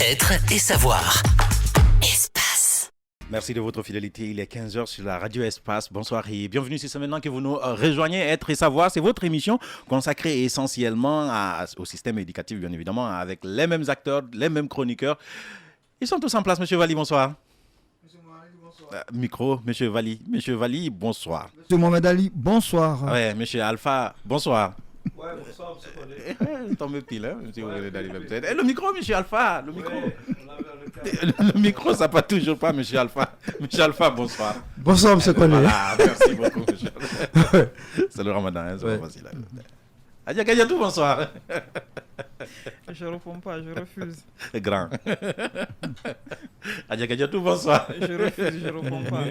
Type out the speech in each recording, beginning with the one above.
Être et savoir. Espace. Merci de votre fidélité. Il est 15h sur la radio Espace. Bonsoir et bienvenue si c'est maintenant que vous nous rejoignez. Être et savoir, c'est votre émission consacrée essentiellement au système éducatif, bien évidemment, avec les mêmes acteurs, les mêmes chroniqueurs. Ils sont tous en place. Monsieur Valli, bonsoir. Monsieur Mohamed Ali, bonsoir. Micro, Monsieur Valli. Monsieur Valli, bonsoir. Monsieur Mohamed Ali, bonsoir. Ouais, Monsieur Alpha, bonsoir. Ouais, bonsoir, Monsieur Collé. Tombez pile, hein, si vous venez d'arriver peut-être. Le micro, Monsieur Alpha, le micro. Ouais, Le micro, ça part toujours pas, Monsieur Alpha. Monsieur Alpha, bonsoir. bonsoir, Monsieur Collé. Voilà, merci beaucoup, Monsieur Alpha. C'est le ramadan, hein, c'est pas facile. Adia Kadiatou, bonsoir. Je réponds pas, je refuse. Grand. Adia Kadiatou, bonsoir. Je refuse, je réponds pas.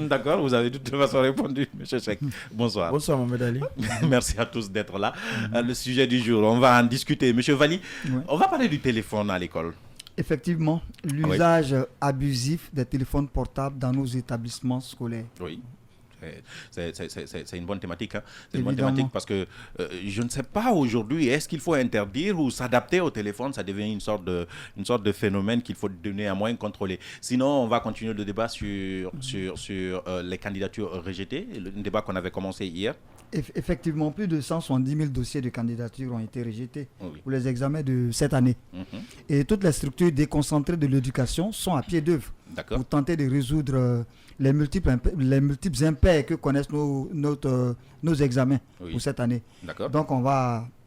D'accord, vous avez de toute façon répondu, Monsieur Cheikh. Bonsoir. Bonsoir, Mohamed Ali. Merci à tous d'être là. Le sujet du jour, on va en discuter. Monsieur Valli, on va parler du téléphone à l'école. Effectivement, l'usage abusif des téléphones portables dans nos établissements scolaires. Oui. C'est une bonne thématique. Hein. C'est une bonne Évidemment. thématique parce que je ne sais pas aujourd'hui, est-ce qu'il faut interdire ou s'adapter au téléphone? Ça devient une sorte de phénomène qu'il faut donner à moins contrôler. Sinon, on va continuer le débat sur les candidatures rejetées, le débat qu'on avait commencé hier. Effectivement, plus de 170 000 dossiers de candidature ont été rejetés Oui. pour les examens de cette année. Et toutes les structures déconcentrées de l'éducation sont à pied d'œuvre D'accord. pour tenter de résoudre les multiples impairs que connaissent nos examens Oui. pour cette année. D'accord. Donc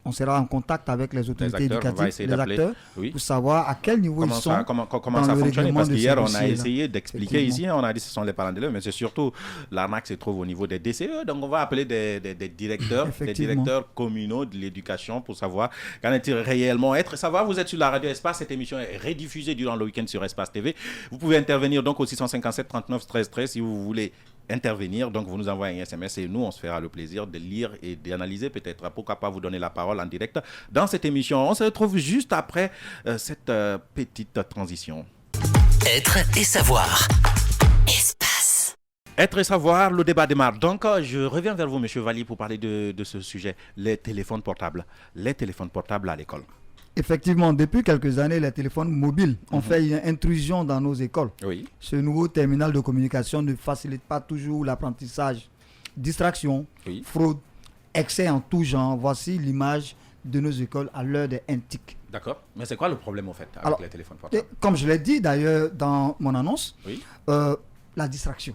on sera en contact avec les autorités acteurs, on va éducatives, essayer les d'appeler. acteurs, Oui. pour savoir à quel niveau Comment ils sont. ça, comment dans ça le fonctionne? règlement Parce de qu'hier, ces on a dossiers-là. essayé d'expliquer ici, on a dit que ce sont les parents d'élèves, mais c'est surtout l'arnaque se trouve au niveau des DCE. Donc, on va appeler des directeurs, des Effectivement. directeurs communaux de l'éducation pour savoir qu'en est-il réellement être. Savoir, vous êtes sur la radio Espace, cette émission est rediffusée durant le week-end sur Espace TV. Vous pouvez intervenir donc au 657 39 13 13 si vous voulez intervenir. Donc, vous nous envoyez un SMS et nous, on se fera le plaisir de lire et d'analyser peut-être. Pourquoi pas vous donner la parole en direct dans cette émission. On se retrouve juste après cette petite transition. Être et savoir. Espace. Être et savoir, le débat démarre. Donc, je reviens vers vous, Monsieur Valli, pour parler de ce sujet, les téléphones portables. Les téléphones portables à l'école. Effectivement, depuis quelques années, les téléphones mobiles ont fait une intrusion dans nos écoles. Oui. Ce nouveau terminal de communication ne facilite pas toujours l'apprentissage. Distraction, Oui. fraude, excès en tout genre. Voici l'image de nos écoles à l'heure des NTIC. D'accord. Mais c'est quoi le problème, au fait, avec Alors, les téléphones Et portables? comme je l'ai dit d'ailleurs dans mon annonce, Oui. la distraction.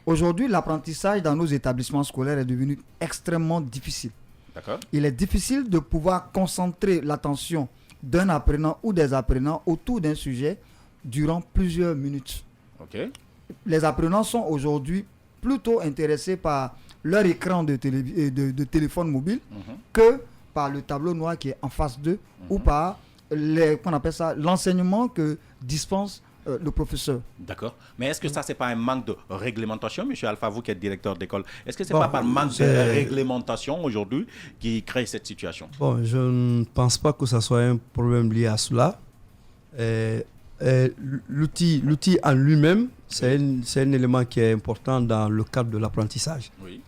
Aujourd'hui, l'apprentissage dans nos établissements scolaires est devenu extrêmement difficile. D'accord. Il est difficile de pouvoir concentrer l'attention d'un apprenant ou des apprenants autour d'un sujet durant plusieurs minutes. OK. Les apprenants sont aujourd'hui plutôt intéressés par leur écran de téléphone mobile que par le tableau noir qui est en face d'eux ou par qu'on appelle ça, l'enseignement que dispense le professeur. D'accord. Mais est-ce que ça, c'est pas un manque de réglementation, Monsieur Alpha, vous qui êtes directeur d'école? Est-ce que c'est Bon, pas par manque de c'est- réglementation aujourd'hui qui crée cette situation? Bon, je ne pense pas que ce soit un problème lié à cela. L'outil en lui-même, c'est un élément qui est important dans le cadre de l'apprentissage. Oui.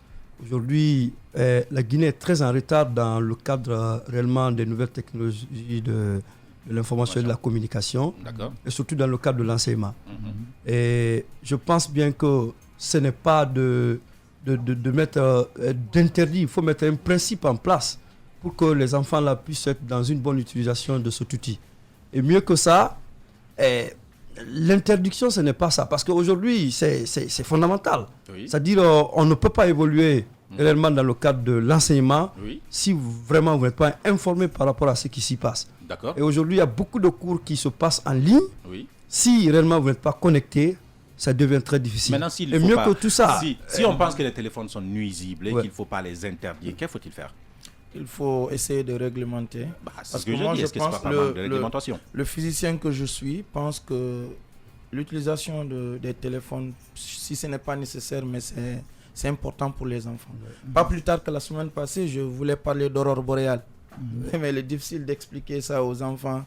Aujourd'hui, la Guinée est très en retard dans le cadre réellement des nouvelles technologies de l'information et de la communication, D'accord. et surtout dans le cadre de l'enseignement. Et je pense bien que ce n'est pas de mettre d'interdit, il faut mettre un principe en place pour que les enfants là puissent être dans une bonne utilisation de cet outil. Et mieux que ça, l'interdiction, ce n'est pas ça. Parce qu'aujourd'hui, c'est fondamental. Oui. C'est-à-dire, on ne peut pas évoluer réellement dans le cadre de l'enseignement Oui. si vraiment vous n'êtes pas informé par rapport à ce qui s'y passe. D'accord. Et aujourd'hui, il y a beaucoup de cours qui se passent en ligne. Oui. Si réellement vous n'êtes pas connecté, ça devient très difficile. Maintenant, s'il Et faut mieux pas- que tout ça, si on pense que les téléphones sont nuisibles et Ouais. qu'il ne faut pas les interdire, qu'est-ce faut-il faire? Il faut essayer de réglementer. C'est Parce ce que que je moi, dis. je Est-ce que c'est pas pense par manque de réglementation? Le physicien que je suis pense que l'utilisation des téléphones, si ce n'est pas nécessaire, mais c'est important pour les enfants. Pas plus tard que la semaine passée, je voulais parler d'aurore boréale. Mais il est difficile d'expliquer ça aux enfants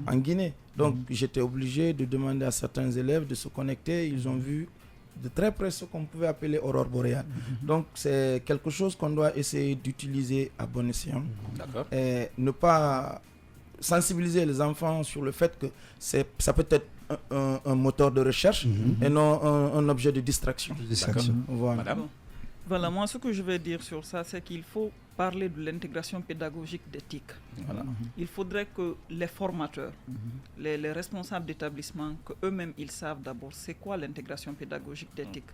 en Guinée. Donc j'étais obligé de demander à certains élèves de se connecter. Ils ont vu de très près ce qu'on pouvait appeler aurore boréale. Donc c'est quelque chose qu'on doit essayer d'utiliser à bon escient. D'accord. Et ne pas sensibiliser les enfants sur le fait que ça peut être un moteur de recherche et non un objet de distraction. Voilà. Madame. Voilà, moi ce que je vais dire sur ça, c'est qu'il faut parler de l'intégration pédagogique d'éthique. Voilà. Il faudrait que les formateurs, les responsables d'établissement, qu'eux-mêmes ils savent d'abord c'est quoi l'intégration pédagogique d'éthique.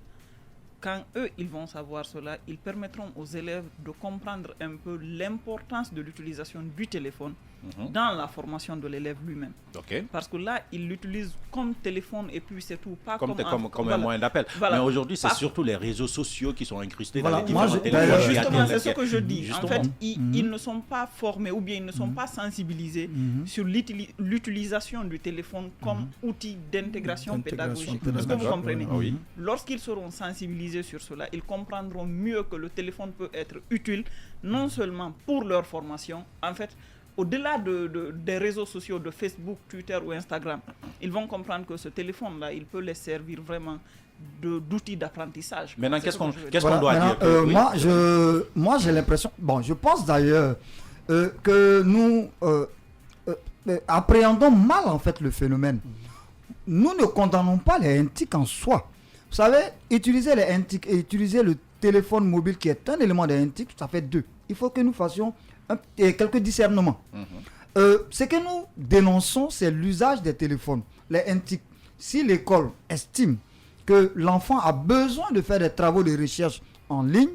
Quand eux, ils vont savoir cela, ils permettront aux élèves de comprendre un peu l'importance de l'utilisation du téléphone dans la formation de l'élève lui-même. Ok. Parce que là, il l'utilise comme téléphone et puis c'est tout. Pas Comme un voilà. moyen d'appel. Voilà. Mais aujourd'hui, c'est Pas- surtout les réseaux sociaux qui sont incrustés Voilà, dans les moi, différents d'ailleurs, téléphones. Justement, c'est ce que je dis. Justement. En fait, ils ne sont pas formés ou bien ils ne sont pas sensibilisés sur l'utilisation du téléphone comme outil d'intégration pédagogique. Est-ce que vous comprenez? Ah oui. Lorsqu'ils seront sensibilisés sur cela, ils comprendront mieux que le téléphone peut être utile non seulement pour leur formation, en fait, au-delà des réseaux sociaux de Facebook, Twitter ou Instagram, ils vont comprendre que ce téléphone-là, il peut les servir vraiment d'outils d'apprentissage. Maintenant, C'est qu'est-ce ce qu'on que je veux dire. doit dire Oui. Moi, j'ai l'impression. Bon, je pense d'ailleurs que nous appréhendons mal en fait le phénomène. Nous ne condamnons pas les NTIC en soi. Vous savez, utiliser les NTIC et utiliser le téléphone mobile qui est un élément des NTIC, ça fait deux. Il faut que nous fassions quelques discernements. Ce que nous dénonçons, c'est l'usage des téléphones, les NTIC. Si l'école estime que l'enfant a besoin de faire des travaux de recherche en ligne,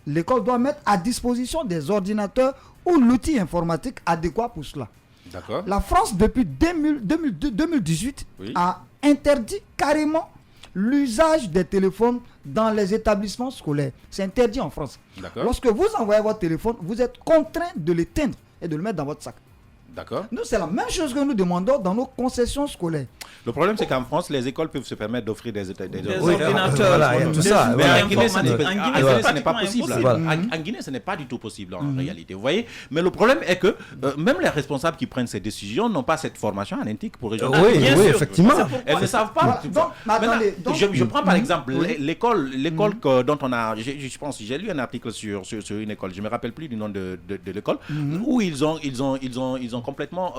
l'école doit mettre à disposition des ordinateurs ou l'outil informatique adéquat pour cela. D'accord. La France, depuis 2018, Oui. a interdit carrément l'usage des téléphones dans les établissements scolaires. C'est interdit en France. D'accord. Lorsque vous envoyez votre téléphone, vous êtes contraint de l'éteindre et de le mettre dans votre sac. D'accord. Nous, c'est la même chose que nous demandons dans nos concessions scolaires. Le problème, c'est qu'en France, les écoles peuvent se permettre d'offrir des ordinateurs. Voilà, il y a tout ça. Mais Voilà. en Guinée, ce n'est En Guinée, ce n'est pas pratiquement possible. impossible. En Guinée, ce n'est pas du tout possible en réalité. Vous voyez. Mais le problème est que même les responsables qui prennent ces décisions n'ont pas cette formation en NTIC pour résoudre. Oui, bien oui, sûr. effectivement. Elles ne savent pas. Voilà. Donc, Maintenant, attendez, donc- je prends par exemple Oui. l'école dont on a. Je pense, j'ai lu un article sur une école. Je me rappelle plus du nom de l'école où ils ont complètement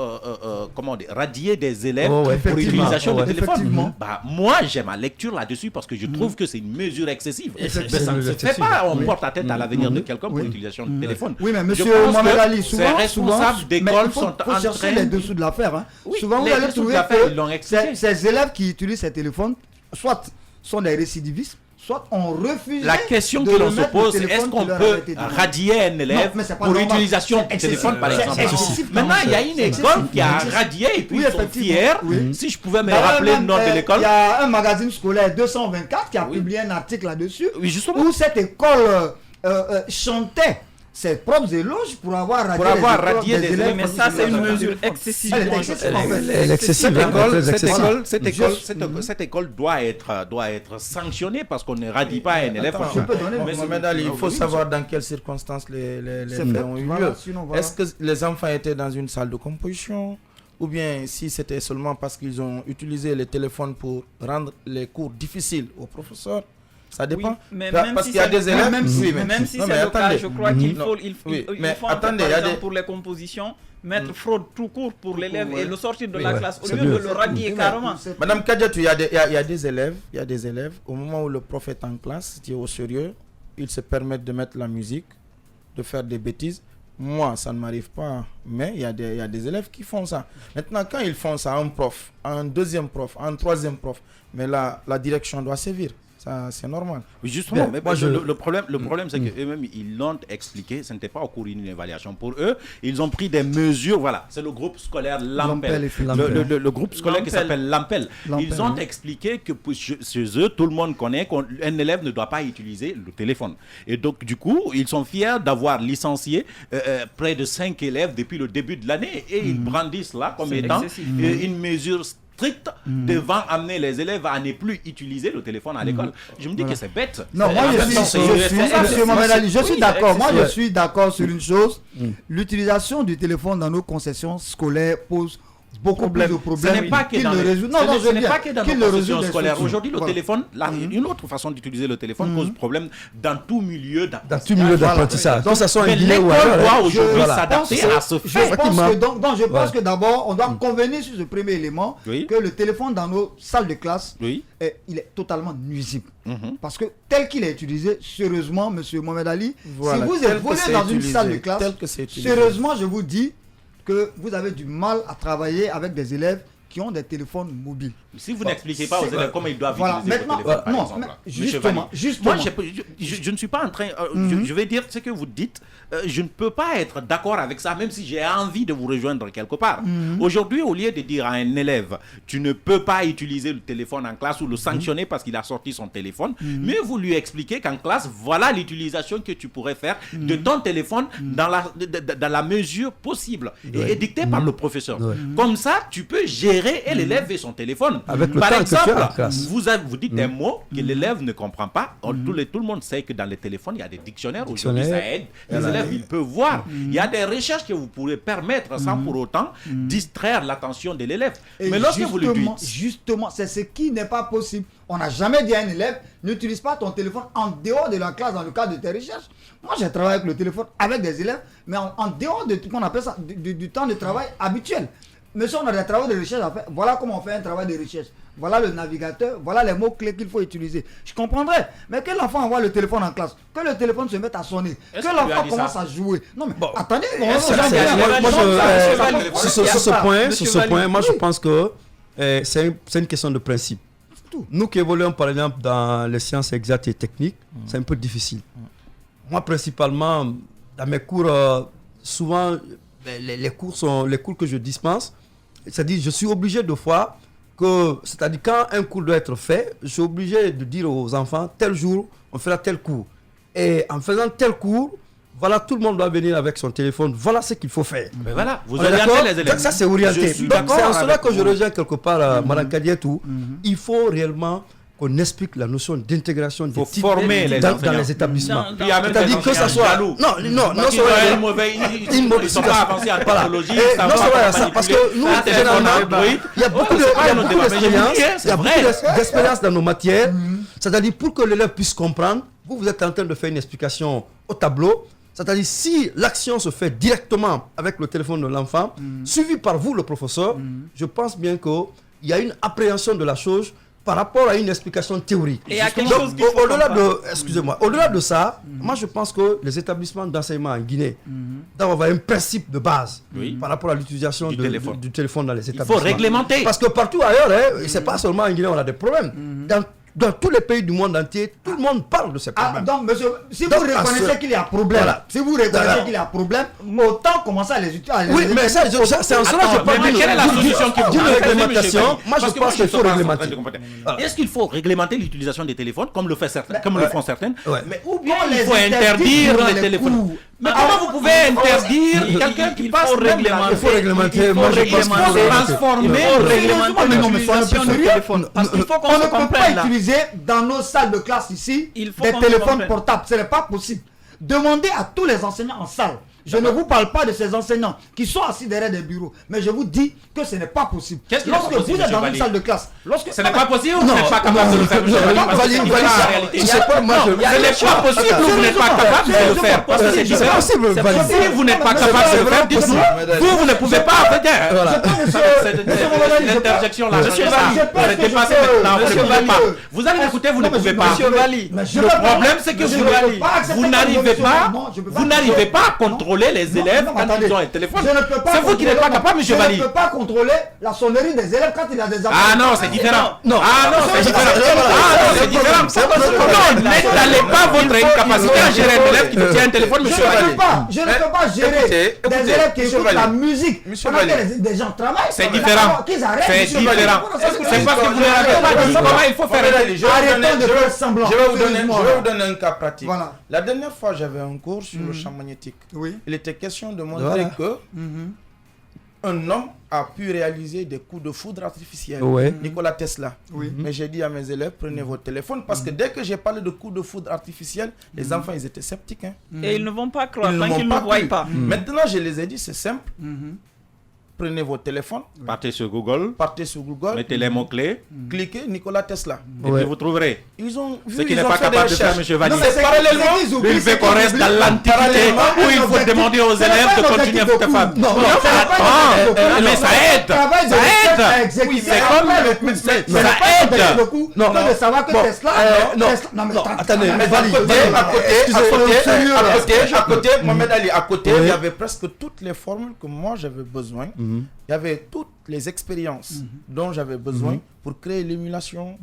comment dire, radié des élèves Oh, ouais, pour effectivement. l'utilisation Ouais, du téléphone. effectivement. Bah, moi, j'ai ma lecture là-dessus parce que je trouve que c'est une mesure excessive. Mais ça ne se mesure fait excessive. pas. On porte à tête à l'avenir de quelqu'un pour Oui. l'utilisation du téléphone. Oui, mais Je monsieur pense Mohamed que Ali, ces souvent, responsables mais d'école il faut sont en chercher train les dessous de l'affaire. Hein. Oui, Souvent, vous les allez dessous de trouver l'affaire, ils l'ont que expliqué. ces élèves qui utilisent ces téléphones, soit sont des récidivistes, soit ont refusé. La question de que l'on le se mettre pose, le c'est est-ce téléphone qu'on qui leur peut avait été donné. radier un élève Non, mais c'est pas pour normal. l'utilisation C'est du téléphone, par excessif. exemple? C'est excessif, Maintenant, il y a une c'est école excessif. qui a C'est radié et puis Oui, ils sont effectivement. fiers. Oui. Si je pouvais me D'ailleurs, rappeler le même, nom de l'école. Il y a un magazine scolaire 224 qui a Oui. publié un article là-dessus Oui, justement. où cette école chantait ses propres éloges pour avoir radié les élèves. Mais ça, c'est une qui mesure utilisaient le excessive. téléphone. Elle est Moi, excessive, en fait. Elle est excessive. Cette hein, école, très cette excessive. école, cette école doit être sanctionnée parce qu'on ne radie pas un élève. Je peux donner Mais Mohamed Ali, il faut oui, savoir dans quelles circonstances les C'est faits fait. ont eu Voilà, lieu. sinon, voilà. Est-ce que les enfants étaient dans une salle de composition ou bien si c'était seulement parce qu'ils ont utilisé les téléphones pour rendre les cours difficiles aux professeurs? Ça dépend. Oui, mais Parce même si qu'il y a c'est- des élèves. même si- Oui, Même si non, c'est mais le cas, attendez. je crois qu'il faut, Oui, il mais faut attendez, par il y a exemple, des- pour les compositions, mettre fraude tout court pour l'élève et le sortir de Oui, la ouais. classe au C'est lieu de mieux. le radier carrément. Madame Kadiatou, il y a des élèves, au moment où le prof est en classe, qui est au sérieux, ils se permettent de mettre la musique, de faire des bêtises. Moi, ça ne m'arrive pas, mais il y a des élèves qui font ça. Maintenant, quand ils font ça à un prof, à un deuxième prof, à un troisième prof, mais là, la direction doit sévir. Ça, c'est normal. Oui, justement, Bien, mais moi, le problème, c'est qu'eux-mêmes, ils l'ont expliqué, ce n'était pas au cours d'une évaluation. Pour eux, ils ont pris des mesures, voilà, c'est le groupe scolaire Lampel. Le groupe scolaire qui s'appelle Lampel. Ils ont expliqué que chez eux, tout le monde connaît qu'un élève ne doit pas utiliser le téléphone. Et donc, du coup, ils sont fiers d'avoir licencié près de 5 élèves depuis le début de l'année et ils brandissent là comme C'est étant excessif. une mesure stricte devant amener les élèves à ne plus utiliser le téléphone à l'école. Je me dis que c'est bête. Non, moi En je même temps, suis, c'est irresponsable. monsieur Mohamed Ali, je suis Oui, d'accord. c'est Moi excessif. je suis d'accord sur une chose. L'utilisation du téléphone dans nos concessions scolaires pose beaucoup plus de Ce problèmes n'est pas que qu'il dans ne les- résout. Non, ce non, n'est- je ce n'est viens. pas que dans Qu'il nos ne concessions résout des scolaires. soucis. Aujourd'hui, le Voilà. téléphone, une autre façon d'utiliser le téléphone pose problème dans tout milieu Dans tout milieu d'apprentissage. Donc, ça soit Mais en Guinée ou l'école ailleurs. doit hein. aujourd'hui Voilà. s'adapter à ce Je fait. pense que d'abord, on doit convenir sur ce premier élément, Oui. que le téléphone dans nos salles de classe, Oui. il est totalement nuisible. Mhm. Parce que tel qu'il est utilisé, sérieusement, monsieur Mohamed Ali, Voilà, si vous tel que évoluez c'est dans une utilisé, salle de classe, tel que c'est utilisé. sérieusement, je vous dis que vous avez du mal à travailler avec des élèves qui ont des téléphones mobiles. Si vous n'expliquez pas aux c'est- élèves comment ils doivent Voilà, utiliser maintenant, le téléphone, par non, exemple, mais Monsieur justement, Valli. justement. Moi, je ne suis pas en train... je vais dire ce que vous dites. Je ne peux pas être d'accord avec ça, même si j'ai envie de vous rejoindre quelque part. Aujourd'hui, au lieu de dire à un élève, tu ne peux pas utiliser le téléphone en classe ou le sanctionner parce qu'il a sorti son téléphone, mais vous lui expliquez qu'en classe, voilà l'utilisation que tu pourrais faire de ton téléphone dans la mesure possible et dictée par le professeur. Comme ça, tu peux gérer et l'élève et son téléphone. Avec le Par temps que tu as exemple, en classe. vous dites un mot que l'élève ne comprend pas. Tout le monde sait que dans les téléphones, il y a des dictionnaires. Aujourd'hui, ça aide. Les élèves, ils peuvent voir. Il y a des recherches que vous pourrez permettre sans pour autant distraire l'attention de l'élève. Et Mais lorsque vous le dites... Justement, c'est ce qui n'est pas possible. On n'a jamais dit à un élève, n'utilise pas ton téléphone en dehors de la classe dans le cadre de tes recherches. Moi, j'ai travaillé avec le téléphone avec des élèves, mais en dehors de ce qu'on appelle ça, du temps de travail habituel. Monsieur, on a des travaux de recherche à faire. Voilà comment on fait un travail de recherche. Voilà le navigateur, voilà les mots-clés qu'il faut utiliser. Je comprendrais. Mais que l'enfant envoie le téléphone en classe, que le téléphone se mette à sonner, Est-ce que qu'il lui a l'enfant dit commence ça à jouer. Non, mais attendez, Sur c'est une question de principe. Nous qui évoluons par exemple dans les sciences exactes et techniques, c'est un peu difficile. Moi principalement, dans mes cours, souvent les cours que je dispense, c'est-à-dire je suis obligé de voir que, c'est-à-dire quand un cours doit être fait, je suis obligé de dire aux enfants, tel jour, on fera tel cours. Et en faisant tel cours, voilà, tout le monde doit venir avec son téléphone. Voilà ce qu'il faut faire. Mais voilà, vous On est d'accord? orientez les élèves. Ça, c'est orienté. Je suis Donc, d'accord c'est en cela avec que je vous. rejoins quelque part Mme Kadietou. Il faut réellement qu'on explique la notion d'intégration des faut types former les dans enseignants. les établissements. Puis il y a même C'est-à-dire des que ça enseignants soit... jaloux. Non, Parce qu'ils ont un mauvais- ils ne sont pas avancés en Voilà. technologie. Et ils savent non pas seulement comment ça, parce que manipuler nous, un téléphone généralement, Android. il y a beaucoup Ouais, c'est pas un autre d'expérience, débat, mais je vous dis, hein, il y c'est a vrai. beaucoup d'expérience dans nos matières. C'est-à-dire pour que l'élève puisse comprendre, vous êtes en train de faire une explication au tableau. C'est-à-dire si l'action se fait directement avec le téléphone de l'enfant, suivi par vous, le professeur, je pense bien qu'il y a une appréhension de la chose par rapport à une explication théorique. Et il y a quelque Donc, chose qu'il faut au-delà comprendre. au-delà de ça, moi je pense que les établissements d'enseignement en Guinée doivent avoir un principe de base par rapport à l'utilisation Du téléphone. du téléphone dans les Il établissements. faut réglementer. Parce que partout ailleurs, c'est pas seulement en Guinée on a des problèmes. Dans tous les pays du monde entier, tout le monde parle de ces Ah, problèmes. donc, monsieur, si Donc, vous reconnaissez qu'il y a problème, Voilà. si vous reconnaissez Voilà. qu'il y a problème, autant commencer à les utiliser. Oui, mais ça, c'est en cela que je parle Mais quelle est la solution que vous d'une proposez, réglementation. monsieur Moi, je Parce que pense qu'il suis faut pas en train réglementer. de comprendre. Est-ce qu'il faut réglementer l'utilisation des téléphones, comme le font certaines, Ouais. mais ou bien On il les faut interdit interdire durant les les téléphones? cours. Mais comment vous pouvez interdire quelqu'un qui passe même Il faut réglementer. Il Moi, faut je pense qu'il faut réglementer. réglementer. Il faut réglementer Mais non, mais soyez l'utilisation du sérieux. téléphone. Parce qu'il faut qu'on On se ne peut pas comprenne là. utiliser dans nos salles de classe ici Il faut des qu'on se téléphones comprenne. portables. Ce n'est pas possible. Demandez à tous les enseignants en salle. Je ne vous parle pas de ces enseignants qui sont assis derrière des bureaux, mais je vous dis que ce n'est pas possible. Qu'est-ce qui n'est pas Lorsque possible, vous êtes dans monsieur une Valli? salle de classe, lorsque Ce n'est pas possible ou vous Non, n'êtes pas capable de le faire? monsieur Valli? Parce que c'est Valli, ça, ça, la réalité. je sais pas, moi, je- Ce n'est pas possible ou vous n'êtes pas capable de le faire? Parce que c'est C'est différent. possible, Valli. Si vous n'êtes pas capable de le faire, dites-nous. Vous ne pouvez pas. Voilà. L'interjection là, Monsieur changez ça. Valli, je Vous pense êtes que dépassé je peux. maintenant, vous ne Monsieur pouvez Valli. pas. Vous allez m'écouter, vous ne pouvez pas. Monsieur Valli, Mais je Le peux pas. problème, c'est que Je ne peux pas accepter vous que n'arrivez monsieur- pas, non, je peux pas vous n'arrivez accepter. pas à contrôler les Non, élèves non, quand attendez. ils ont un téléphone. Je ne peux pas C'est vous qui n'êtes pas contrôler- capable, monsieur Valli. Je ne peux pas contrôler la sonnerie des élèves quand il y a des enfants. Ah non, c'est différent. Non. Ah non, c'est différent. Ah non, c'est différent. Non, n'étalez pas votre incapacité à gérer un élève qui détient un téléphone, Je monsieur ne Valli. peux pas, je ne peux pas gérer des élèves qui monsieur écoutent la Valli. musique Monsieur pendant que Valli. des gens travaillent. C'est différent. Qu'ils arrêtent. C'est monsieur Valli. différent. C'est parce que vous ne l'avez pas dit comment il faut faire. Arrêtons de faire semblant. Je vais vous Sérieusement. donner un cas pratique. Voilà. La dernière fois, j'avais un cours sur le champ magnétique. Oui. Il était question de montrer Voilà. que un homme a pu réaliser des coups de foudre artificiels. Ouais. Nikola Tesla. Oui. Mais j'ai dit à mes élèves, prenez votre téléphone parce que dès que j'ai parlé de coups de foudre artificiels, les enfants ils étaient sceptiques. Hein. Et ils ne vont pas croire Ils tant m'ont qu'ils ne voient cru. pas. Maintenant, je les ai dit, c'est simple. prenez vos téléphones, Partez sur Google, partez sur Google, mettez les mots-clés, cliquez Nikola Tesla. et puis vous trouverez. Ils ont vu, Ce qu'il ils n'est ont pas fait capable des de faire, recherches. M. Valli. Non, mais c'est parallèlement, qu'ils oublient, Lui, il c'est veut qu'on qu'ils reste oublient. dans l'antiquité Parallèlement, où il faut l'objectif- demander aux c'est élèves pas de l'objectif continuer à de faire cours. femme. Non, Non, non, c'est pas attends, l'objectif de cours. mais ça Le aide. travail de Ça recherche aide. à exécuter C'est comme après le- le cours. ça C'est pas aide. l'objectif de cours. Non, De savoir que bon, Tesla. non, Tesla- non, mais non, attends, attendez, attends, mais Valli, À côté, Mohamed Ali, à côté, Oui. il y avait presque toutes les formules que moi j'avais besoin. Il y avait toutes les expériences dont j'avais besoin pour créer l'émulation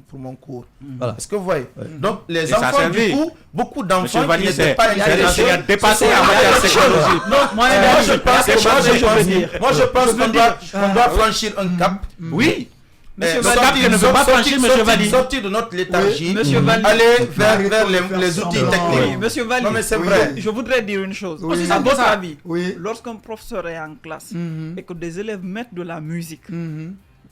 pour mon cours. Voilà. Est-ce que vous voyez? Donc les Et ça a enfants, servi. du coup, beaucoup d'enfants Monsieur qui Valli, n'étaient c'est pas un enseignant dépassé en matière de technologie. Moi je pense qu'on doit franchir un cap. Oui. Monsieur le cap que ne veut pas franchir M. Valli. Sortir de notre léthargie, Monsieur Valli. aller vers les outils Non, techniques. Oui, monsieur Valli. Non mais c'est Oui. vrai. Je voudrais dire une chose. Oui. À votre avis, Oui. lorsqu'un professeur est en classe et que des élèves mettent de la musique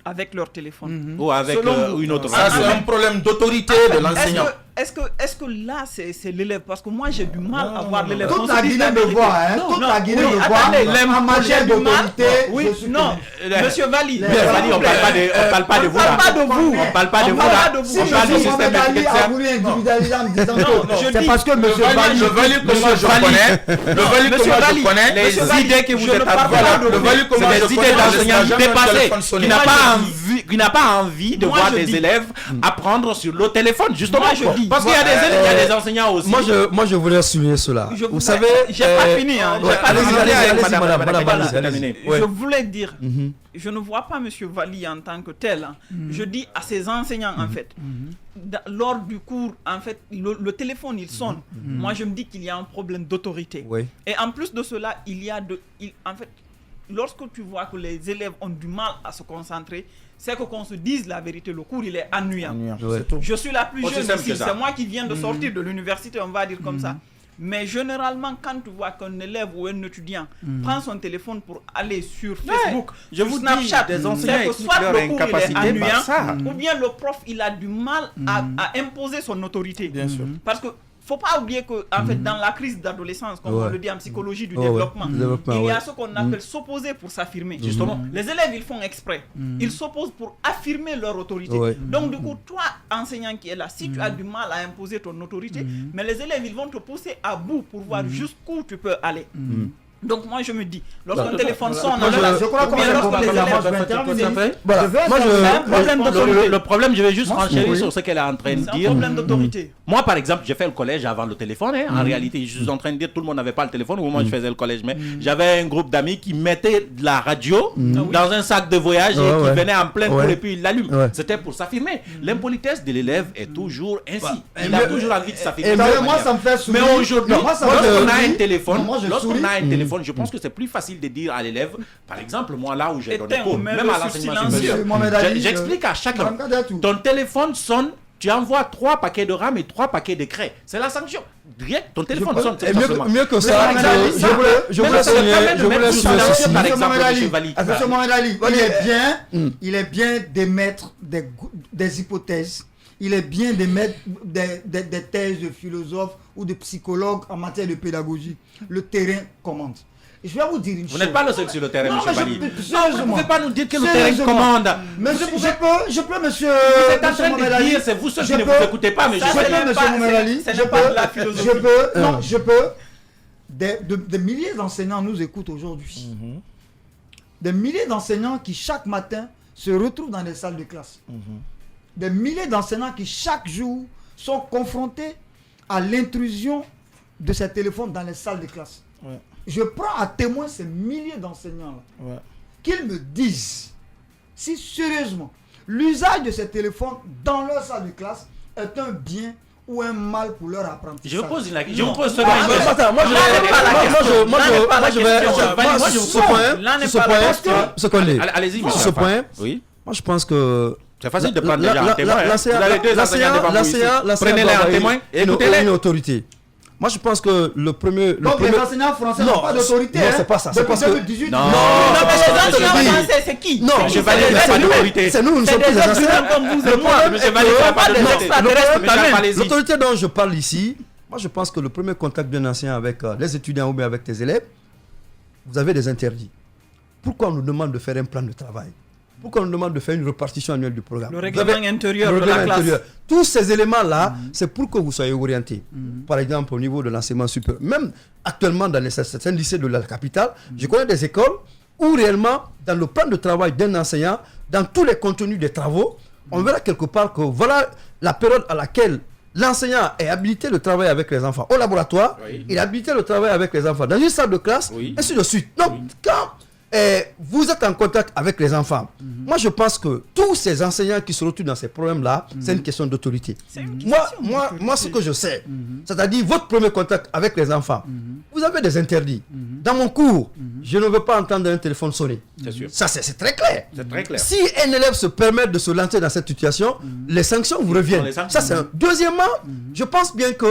avec leur téléphone, Ou avec Selon vous. une autre Ça c'est radio. un problème d'autorité de l'enseignant. est-ce que là c'est l'élève? Parce que moi j'ai du mal à voir l'élève. Toute On se la dit Guinée me vérité. voit, hein. Toute Non, la Guinée oui, me voit. attendez, En matière j'ai du mal. d'autorité, Oui, je suis non, monsieur Valli. Monsieur Valli, on ne parle pas de vous. On parle là. pas de vous. On parle pas de On vous. parle là. pas de vous. Si On parle du M. système Mohamed Ali a éducatif. voulu individualiser en me disant Non, que je c'est dis- parce que M. Le Valli... Valli que moi je connais, le Valli que Monsieur moi Valli, je connais, Les Monsieur Valli, idées que vous je ne êtes parle pas de le vous. Valli que moi je C'est des connais, idées d'enseignants jamais un dépassées, téléphone sonné. qui n'a pas envie de Moi, voir je des dis- élèves apprendre sur le téléphone, justement. Moi, je dis- Parce qu'il y a des enseignants aussi. Moi, je voulais souligner cela. Vous savez, j'ai pas fini. Hein, j'ai ouais, pas allez-y, fini. allez-y, Madame, madame, madame, madame, allez-y, allez-y. terminez. Ouais. Je voulais dire, je ne vois pas M. Valli en tant que tel. Hein. Je dis à ses enseignants, en fait, lors du cours, en fait, le téléphone, il sonne. Moi, je me dis qu'il y a un problème d'autorité. Oui. Et en plus de cela, en fait, lorsque tu vois que les élèves ont du mal à se concentrer, c'est que qu'on se dise la vérité, le cours, il est ennuyant. Ouais. C'est tout. Je suis la plus Aussi jeune simple ici, que ça. c'est moi qui viens de sortir de l'université, on va dire comme ça. Mais généralement, quand tu vois qu'un élève ou un étudiant prend son téléphone pour aller sur Facebook, je sur vous dis, Snapchat, des c'est enseignants que expliquent soit leur le cours il est incapacité par ennuyant, ça. ou bien le prof il a du mal à imposer son autorité. Bien sûr. Parce que faut pas oublier que en fait dans la crise d'adolescence, comme on Ouais. le dit en psychologie du Ouais, ouais. développement, Développement, il y a ouais. ce qu'on appelle s'opposer pour s'affirmer. Justement. Les élèves ils font exprès. Ils s'opposent pour affirmer leur autorité. Ouais. Donc du coup, toi enseignant qui est là, si tu as du mal à imposer ton autorité, mais les élèves ils vont te pousser à bout pour voir jusqu'où tu peux aller. Donc moi je me dis, lorsqu'un téléphone sonne, moi, Je crois qu'on ou bien va lorsque les élèves je vais terminer. Voilà. Je veux Moi, faire je- ça. un problème d'autorité. Le problème, je vais juste Moi, renchérir oui. sur ce qu'elle est en train de C'est un dire. problème d'autorité. Moi, par exemple, j'ai fait le collège avant le téléphone. Hein. En réalité, je suis en train de dire que tout le monde n'avait pas le téléphone au moment où je faisais le collège. Mais j'avais un groupe d'amis qui mettaient de la radio dans un sac de voyage et qui ouais. venait en plein cours Ouais. et puis ils l'allument. Ouais. C'était pour s'affirmer. L'impolitesse de l'élève est toujours ainsi. et Il a mieux- toujours envie de s'affirmer. et de Vous savez, cette moi, manière. ça me fait sourire. Mais aujourd'hui, Non, moi, ça me lorsqu'on fait a un sourire. téléphone, Non, moi, je lorsqu'on souris. a un téléphone, je pense que c'est plus facile de dire à l'élève, par exemple, moi là où j'ai donné Éteins, cours, mets-le même à sur l'enseignement silencieux. supérieur, Monsieur Mohamed Ali, j'explique à chacun. Madame Kadatou. Ton téléphone sonne, tu envoies 3 paquets de RAM et 3 paquets de craie. C'est la sanction. Direct, ton téléphone sonne. Et mieux que ça, Mohamed Ali, je voulais souligner par ceci. exemple, Mohamed Ali, M. Valli. Monsieur Mohamed Ali, il est bien d'émettre des hypothèses. Il est bien d'émettre des thèses de philosophes ou de psychologues en matière de pédagogie. Le terrain commande. Et je vais vous dire une chose. Vous n'êtes pas le seul sur le terrain, Non, M. mais Valli. sérieusement. Vous ne pouvez pas nous dire que le terrain Sérieusement. commande. Monsieur, je peux, monsieur. Vous êtes en monsieur train Mohamed de Ali, dire, c'est vous seul je qui ne peux- vous écoutez pas, M. Ça, Je c'est peux, Valli. même monsieur pas- Mohamed Ali, ce n'est pas de la philosophie. je peux, des milliers d'enseignants nous écoutent aujourd'hui. Des milliers d'enseignants qui chaque matin se retrouvent dans les salles de classe. Des milliers d'enseignants qui chaque jour sont confrontés à l'intrusion de ces téléphones dans les salles de classe. Ouais. Je prends à témoin ces milliers d'enseignants-là, Ouais. qu'ils me disent si sérieusement l'usage de ces téléphones dans leur salle de classe est un bien ou un mal pour leur apprentissage. Je vous pose une question. Je vous pose seulement Ah, une mais question. attends, moi je vais Là sur ce point, Là n'est sur ce pas la point, question. ce qu'on est. Allez-y, Sur monsieur ce Alpha. point, Oui. moi je pense que C'est facile de prendre déjà en témoin. Vous avez deux enseignants devant vous ici. l'enseignant Prenez-les doit en avoir témoin et une écoutez-les. autorité. Moi je pense que le premier. Donc les enseignants français n'ont pas d'autorité. Non, c'est pas ça. C'est Depuis parce que 2018, Non. Non, mais les enseignants dis- français, c'est qui? Non, Monsieur Valli, il n'a pas d'autorité. c'est nous, nous C'est sommes plus des des enseignants enseignants. comme vous et moi. Monsieur Valli, il n'a pas des d'autorité. extraterrestres Monsieur Alpha, allez-y. L'autorité dont je parle ici, moi je pense que le premier contact d'un enseignant avec les étudiants ou bien avec tes élèves, vous avez des interdits. pourquoi on nous demande de faire un plan de travail? Pourquoi on nous demande de faire une répartition annuelle du programme? Le règlement intérieur de la classe. Tous ces éléments-là, c'est pour que vous soyez orientés. Par exemple, au niveau de l'enseignement supérieur. Même actuellement, dans certains lycées de la capitale, je connais des écoles où réellement, dans le plan de travail d'un enseignant, dans tous les contenus des travaux, on verra quelque part que voilà la période à laquelle l'enseignant est habilité de travailler avec les enfants au laboratoire, il est habilité de travailler avec les enfants dans une salle de classe, ainsi de suite. Donc, quand vous êtes en contact avec les enfants, moi je pense que tous ces enseignants qui se retrouvent dans ces problèmes-là, c'est une question d'autorité. Moi, ce que je sais, c'est-à-dire votre premier contact avec les enfants, vous avez des interdits. Dans mon cours, je ne veux pas entendre un téléphone sonner. C'est sûr. Ça, c'est très clair. C'est très clair. Si un élève se permet de se lancer dans cette situation, les sanctions vous reviennent. Ça, c'est un. Deuxièmement, je pense bien que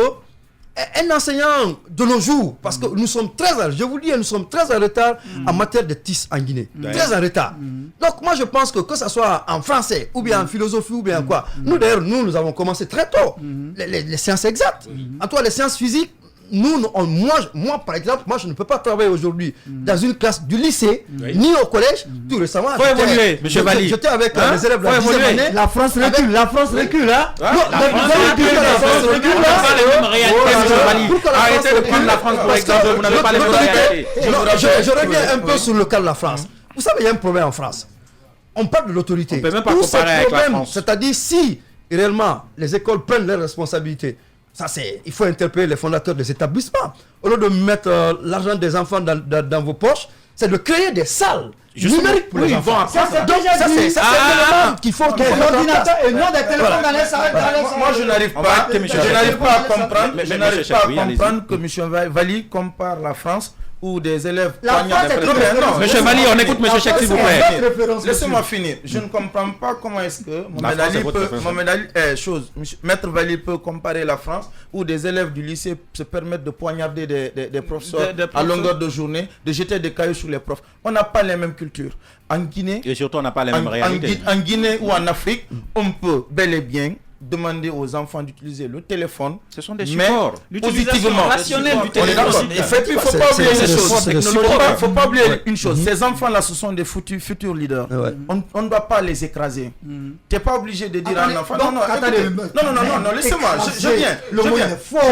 un enseignant de nos jours, parce que nous sommes très en retard en matière de TIS en Guinée. Très en retard. Donc moi je pense que ce soit en français, ou bien en philosophie, ou bien quoi. Nous d'ailleurs, nous avons commencé très tôt. Les sciences exactes. En toi, les sciences physiques, moi par exemple, je ne peux pas travailler aujourd'hui dans une classe du lycée, ni au collège. Tout récemment, faut évoluer, monsieur Vali. J'étais avec les élèves de la 10e année. La France recule, la France recule, hein. Arrêtez de prendre la France pour exemple, vous n'avez pas les mêmes réalités. Je reviens un peu sur le cas de la France. Vous savez, il y a un problème en France. On parle de l'autorité. On ne peut même pas comparer avec la France. C'est-à-dire, si réellement les écoles prennent leurs responsabilités, il faut interpeller les fondateurs des établissements. Au lieu de mettre l'argent des enfants dans vos poches, c'est de créer des salles numériques pour les enfants. Ça, c'est l'élément qu'il faut des ordinateurs et non des téléphones dans les salles. Moi, je n'arrive pas à comprendre que M. Vali compare la France où des élèves... Monsieur Vali, on écoute M. Cheikh, s'il vous plaît. Laissez-moi finir. Je ne comprends pas comment est-ce que Maître Vali peut comparer la France où des élèves du lycée se permettent de poignarder des professeurs à longueur de journée, de jeter des cailloux sur les profs. On n'a pas les mêmes cultures. En Guinée... Et surtout, on n'a pas les mêmes réalités. En Guinée ou en Afrique, on peut bel et bien demander aux enfants d'utiliser le téléphone. Ce sont des supports. Positivement. Rationnelle du téléphone. Il ne faut pas oublier une chose. Il ne faut pas oublier une chose. Ces enfants-là, ce sont des futurs leaders. On ne doit pas les écraser. Tu n'es pas obligé de dire à un enfant. Non, laissez-moi. Je viens. Je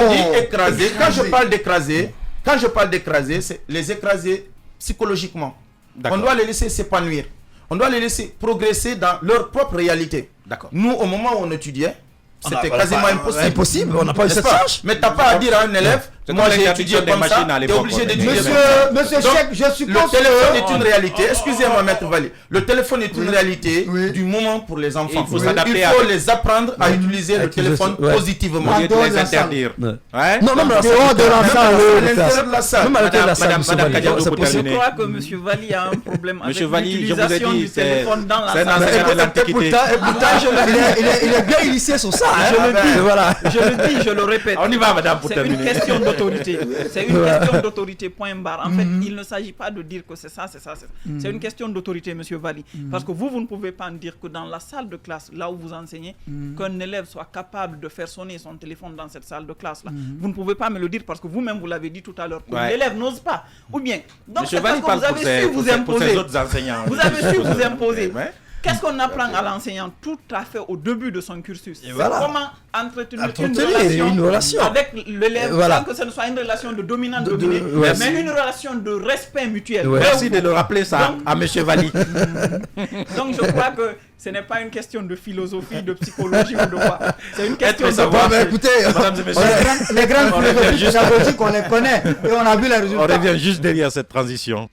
dis écraser. Quand je parle d'écraser, c'est les écraser psychologiquement. On doit les laisser s'épanouir. On doit les laisser progresser dans leur propre réalité. Nous, au moment où on étudiait, c'était quasiment impossible. On n'a pas eu cette chance. Mais tu n'as pas à dire à un élève, moi j'ai étudié comme ça, tu es obligé d'étudier. Monsieur Cheikh, je suppose que le téléphone est une réalité. Excusez-moi, Maître Vali. Le téléphone est une réalité du moment pour les enfants. Il faut les apprendre à utiliser le téléphone positivement. Au lieu de les interdire. Non, dehors de la salle. Madame Kadiadou, pour Je terminer. crois que M. Vali a un problème avec Monsieur Vali, je vous ai l'utilisation dit, du téléphone dans la c'est un salle. enseignant de l'Antiquité. Et pourtant, il est bien initié sur ça. Je le dis, je le répète. On y va, madame, pour C'est une terminer. question d'autorité. C'est une question d'autorité, point barre. En fait, il ne s'agit pas de dire que c'est ça. C'est une question d'autorité, monsieur Vali. Parce que vous ne pouvez pas dire que dans la salle de classe, là où vous enseignez, qu'un élève soit capable de faire sonner son téléphone dans cette salle de classe-là. Vous ne pouvez pas me le dire parce que vous-même, vous l'avez dit tout à l'heure, que l'élève n'ose pas. Ou bien, donc c'est parce que vous avez su vous imposer. Autres enseignants. Vous avez su vous imposer. Qu'est-ce qu'on apprend à l'enseignant tout à fait au début de son cursus? C'est comment entretenir une relation avec l'élève sans que ce ne soit une relation de dominant-dominé, mais une relation de respect mutuel. Merci de le rappeler ça à M. Vali. Donc je crois que ce n'est pas une question de philosophie, de psychologie ou de quoi. C'est une question de savoir. Écoutez, les grandes philosophies pédagogiques, on les connaît et on a vu les résultats. On revient juste derrière cette transition.